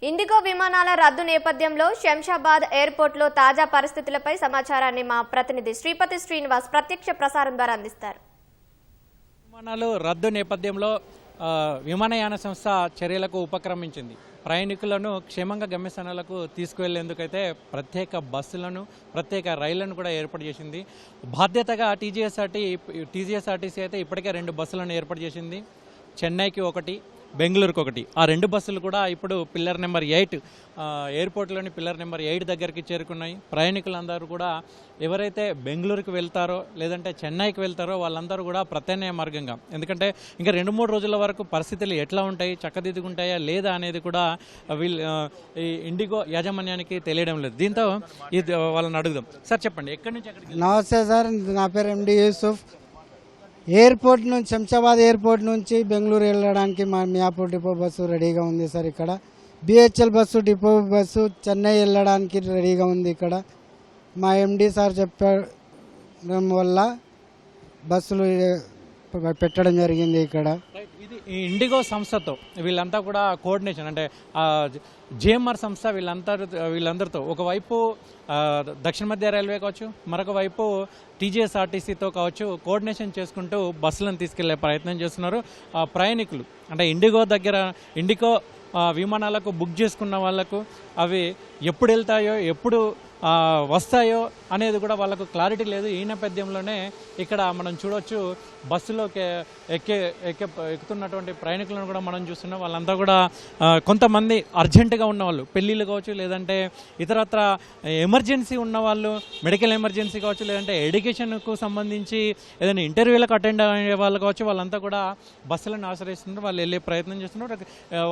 IndiGo విమానాల రద్దు నేపథ్యంలో శంషాబాద్ ఎయిర్పోర్ట్లో తాజా పరిస్థితులపై సమాచారాన్ని మా ప్రతినిధి శ్రీపతి శ్రీనివాస్ ప్రత్యక్ష ప్రసారం ద్వారా అందిస్తారు. విమానాలు రద్దు నేపథ్యంలో విమానయాన సంస్థ చర్యలకు ఉపక్రమించింది. ప్రయాణికులను క్షేమంగా గమ్యస్థానాలకు తీసుకువెళ్లేందుకైతే ప్రత్యేక బస్సులను, ప్రత్యేక రైళ్లను కూడా ఏర్పాటు చేసింది. బాధ్యతగా టీజీఎస్ఆర్టీసీ అయితే ఇప్పటికే 2 బస్సులను ఏర్పాటు చేసింది. చెన్నైకి ఒకటి, బెంగళూరుకు ఒకటి. ఆ 2 బస్సులు కూడా ఇప్పుడు పిల్లర్ నెంబర్ 8 ఎయిర్పోర్ట్లోని పిల్లర్ నెంబర్ 8 దగ్గరికి చేరుకున్నాయి. ప్రయాణికులందరూ కూడా ఎవరైతే బెంగళూరుకు వెళ్తారో లేదంటే చెన్నైకి వెళ్తారో వాళ్ళందరూ కూడా ప్రత్యామ్నాయ మార్గంగా, ఎందుకంటే ఇంకా 2-3 రోజుల వరకు పరిస్థితులు ఎట్లా ఉంటాయి, చక్కదిద్దుకుంటాయా లేదా అనేది కూడా ఈ ఇండిగో యాజమాన్యానికి తెలియడం లేదు. దీంతో ఇది వాళ్ళని అడుగుదాం. సార్ చెప్పండి, ఎక్కడి నుంచి ఎక్కడికి? నమస్తే సార్, నా పేరు ఎండి యూసుఫ్. ఎయిర్పోర్ట్ నుంచి శంషాబాద్ ఎయిర్పోర్ట్ నుంచి బెంగళూరు వెళ్ళడానికి మా మియాపూర్ డిపో బస్సు రెడీగా ఉంది సార్. ఇక్కడ BHEL bus, depot bus Chennai వెళ్ళడానికి రెడీగా ఉంది. ఇక్కడ మా ఎండి సార్ చెప్పడం వల్ల బస్సులు పెట్టడం జరిగింది. ఇక్కడ ఇది ఈ ఇండిగో సంస్థతో వీళ్ళంతా కూడా కోఆర్డినేషన్, అంటే జిఎంఆర్ సంస్థ వీళ్ళందరితో ఒకవైపు దక్షిణ మధ్య రైల్వే కావచ్చు, మరొక వైపు టీజీఎస్ఆర్టీసీతో కావచ్చు కోఆర్డినేషన్ చేసుకుంటూ బస్సులను తీసుకెళ్లే ప్రయత్నం చేస్తున్నారు. ప్రయాణికులు అంటే ఇండిగో విమానాలకు బుక్ చేసుకున్న వాళ్లకు అవి ఎప్పుడు వెళ్తాయో ఎప్పుడు వస్తాయో అనేది కూడా వాళ్ళకు క్లారిటీ లేదు. ఈ నేపథ్యంలోనే ఇక్కడ మనం చూడవచ్చు, బస్సులోకి ఎక్కుతున్నటువంటి ప్రయాణికులను కూడా మనం చూస్తున్నాం. వాళ్ళంతా కూడా కొంతమంది అర్జెంటుగా ఉన్నవాళ్ళు, పెళ్ళిళ్ళు కావచ్చు, లేదంటే ఇతరత్ర ఎమర్జెన్సీ ఉన్నవాళ్ళు, మెడికల్ ఎమర్జెన్సీ కావచ్చు, లేదంటే ఎడ్యుకేషన్కు సంబంధించి ఏదైనా ఇంటర్వ్యూలకు అటెండ్ అయ్యే వాళ్ళు కావచ్చు, వాళ్ళంతా కూడా బస్సులను ఆశ్రయిస్తున్నారు. వాళ్ళు వెళ్ళే ప్రయత్నం చేస్తున్నారు.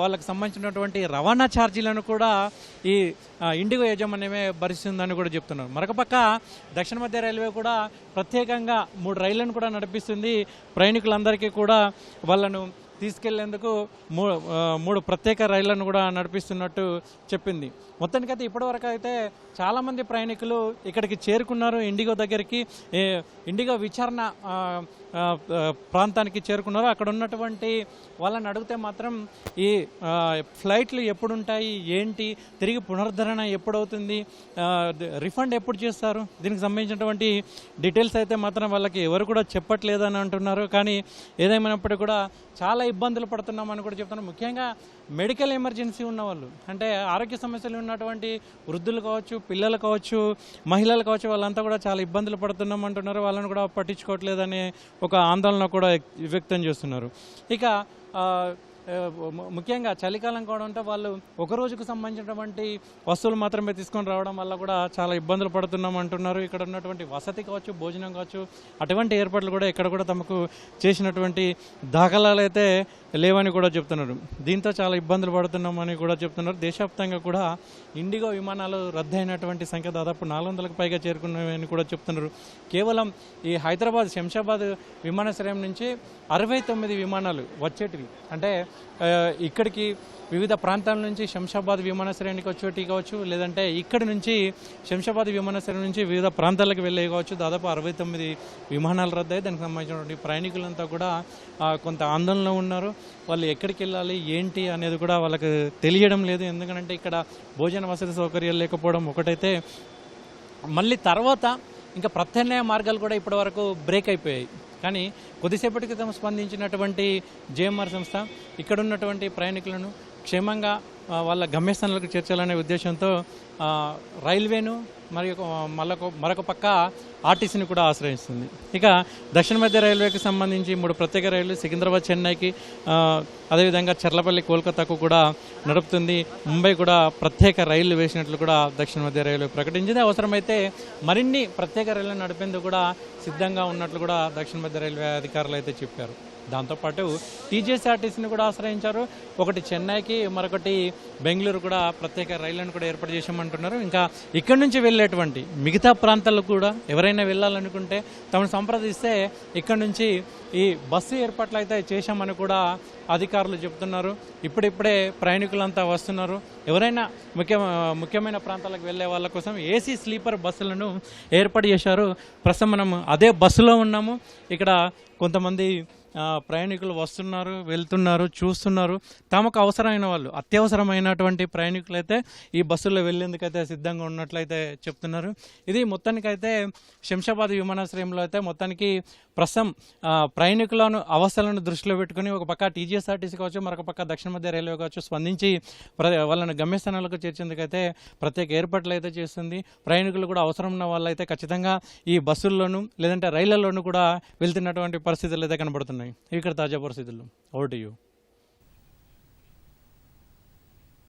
వాళ్ళకి సంబంధించినటువంటి రవాణా ఛార్జీలను కూడా ఈ ఇండిగో యాజమాన్యమే భరిస్తుందని కూడా చెప్తున్నారు. మరొక పక్క దక్షిణ మధ్య రైల్వే కూడా ప్రత్యేకంగా 3 రైళ్లను కూడా నడిపిస్తుంది. ప్రయాణికులందరికీ కూడా వాళ్ళను తీసుకెళ్లేందుకు 3 ప్రత్యేక రైళ్లను కూడా నడిపిస్తున్నట్టు చెప్పింది. మొత్తానికైతే ఇప్పటివరకు అయితే చాలామంది ప్రయాణికులు ఇక్కడికి చేరుకున్నారు. ఇండిగో దగ్గరికి, ఇండిగో విచారణ ప్రాంతానికి చేరుకున్నారు. అక్కడ ఉన్నటువంటి వాళ్ళని అడిగితే మాత్రం ఈ ఫ్లైట్లు ఎప్పుడుంటాయి, ఏంటి, తిరిగి పునరుద్ధరణ ఎప్పుడవుతుంది, రిఫండ్ ఎప్పుడు చేస్తారు, దీనికి సంబంధించినటువంటి డీటెయిల్స్ అయితే మాత్రం వాళ్ళకి ఎవరు కూడా చెప్పట్లేదని అంటున్నారు. కానీ ఏదేమైనప్పటికీ కూడా చాలా ఇబ్బందులు పడుతున్నామని కూడా చెప్తున్నారు. ముఖ్యంగా మెడికల్ ఎమర్జెన్సీ ఉన్నవాళ్ళు, అంటే ఆరోగ్య సమస్యలు ఉన్నటువంటి వృద్ధులు కావచ్చు, పిల్లలు కావచ్చు, మహిళలు కావచ్చు, వాళ్ళంతా కూడా చాలా ఇబ్బందులు పడుతున్నాం అంటున్నారు. వాళ్ళని కూడా పట్టించుకోవట్లేదనే ఒక ఆందోళన కూడా వ్యక్తం చేస్తున్నారు. ఇక ముఖ్యంగా చలికాలం కావడంతో వాళ్ళు ఒక రోజుకు సంబంధించినటువంటి వస్తువులు మాత్రమే తీసుకొని రావడం వల్ల కూడా చాలా ఇబ్బందులు పడుతున్నాం అంటున్నారు. ఇక్కడ ఉన్నటువంటి వసతి కావచ్చు, భోజనం కావచ్చు, అటువంటి ఏర్పాట్లు కూడా ఇక్కడ కూడా తమకు చేసినటువంటి దాఖలాలు అయితే లేవని కూడా చెప్తున్నారు. దీంతో చాలా ఇబ్బందులు పడుతున్నామని కూడా చెప్తున్నారు. దేశవ్యాప్తంగా కూడా ఇండిగో విమానాలు రద్దయినటువంటి సంఖ్య దాదాపు 400కు పైగా చేరుకున్నాయని కూడా చెప్తున్నారు. కేవలం ఈ హైదరాబాద్ శంషాబాద్ విమానాశ్రయం నుంచి 69 విమానాలు వచ్చేటివి, అంటే ఇక్కడికి వివిధ ప్రాంతాల నుంచి శంషాబాద్ విమానాశ్రయానికి వచ్చేటి కావచ్చు, లేదంటే ఇక్కడి నుంచి శంషాబాద్ విమానాశ్రయం నుంచి వివిధ ప్రాంతాలకు వెళ్ళే కావచ్చు. దాదాపు 69 విమానాలు రద్దయి దానికి సంబంధించినటువంటి ప్రయాణికులంతా కూడా కొంత ఆందోళనలో ఉన్నారు. వాళ్ళు ఎక్కడికి వెళ్ళాలి, ఏంటి అనేది కూడా వాళ్ళకి తెలియడం లేదు. ఎందుకంటే ఇక్కడ భోజన వసతి సౌకర్యాలు లేకపోవడం ఒకటైతే, మళ్ళీ తర్వాత ఇంకా ప్రత్యామ్నాయ మార్గాలు కూడా ఇప్పటివరకు బ్రేక్ అయిపోయాయి. కానీ కొద్దిసేపటి క్రితం స్పందించినటువంటి జిఎంఆర్ సంస్థ ఇక్కడ ఉన్నటువంటి ప్రయాణికులను క్షేమంగా వాళ్ళ గమ్యస్థానాలకు చేర్చాలనే ఉద్దేశంతో రైల్వేను మరియు మరొక పక్క ఆర్టీసీని కూడా ఆశ్రయిస్తుంది. ఇక దక్షిణ మధ్య రైల్వేకి సంబంధించి 3 ప్రత్యేక రైళ్లు సికింద్రాబాద్, చెన్నైకి, అదేవిధంగా చర్లపల్లి, కోల్కతాకు కూడా నడుపుతుంది. ముంబై కూడా ప్రత్యేక రైళ్లు వేసినట్లు కూడా దక్షిణ మధ్య రైల్వే ప్రకటించింది. అవసరమైతే మరిన్ని ప్రత్యేక రైళ్లను నడిపేందుకు కూడా సిద్ధంగా ఉన్నట్లు కూడా దక్షిణ మధ్య రైల్వే అధికారులు అయితే చెప్పారు. దాంతోపాటు టీజీఎస్ఆర్టీసీని కూడా ఆశ్రయించారు. ఒకటి చెన్నైకి, మరొకటి బెంగళూరు కూడా ప్రత్యేక రైళ్లను కూడా ఏర్పాటు చేసామంటున్నారు. ఇంకా ఇక్కడి నుంచి వెళ్ళేటువంటి మిగతా ప్రాంతాలకు కూడా ఎవరైనా వెళ్ళాలనుకుంటే తమను సంప్రదిస్తే ఇక్కడ నుంచి ఈ బస్సు ఏర్పాట్లు అయితే చేశామని కూడా అధికారులు చెప్తున్నారు. ఇప్పుడిప్పుడే ప్రయాణికులంతా వస్తున్నారు. ఎవరైనా ముఖ్యమైన ప్రాంతాలకు వెళ్ళే వాళ్ళ కోసం ఏసీ స్లీపర్ బస్సులను ఏర్పాటు చేశారు. ప్రస్తుతం మనం అదే బస్సులో ఉన్నాము. ఇక్కడ కొంతమంది ప్రయాణికులు వస్తున్నారు, వెళ్తున్నారు, చూస్తున్నారు. తమకు అవసరమైన వాళ్ళు, అత్యవసరమైనటువంటి ప్రయాణికులు అయితే ఈ బస్సుల్లో వెళ్ళేందుకైతే సిద్ధంగా ఉన్నట్లయితే చెప్తున్నారు. ఇది మొత్తానికైతే శంషాబాద్ విమానాశ్రయంలో అయితే మొత్తానికి ప్రస్తుతం ప్రయాణికులను అవస్థలను దృష్టిలో పెట్టుకుని ఒక పక్క టీజీఎస్ఆర్టీసీ కావచ్చు, మరొక పక్క దక్షిణ మధ్య రైల్వే కావచ్చు స్పందించి వాళ్ళని గమ్యస్థానాలకు చేర్చేందుకైతే ప్రత్యేక ఏర్పాట్లు అయితే చేస్తుంది. ప్రయాణికులు కూడా అవసరం ఉన్న వాళ్ళైతే ఖచ్చితంగా ఈ బస్సుల్లోనూ లేదంటే రైళ్లలోనూ కూడా వెళ్తున్నటువంటి పరిస్థితులు అయితే కనబడుతున్నాయి. ఇక్కడ తాజా పరిస్థితుల్లో ఓవర్ టు యూ.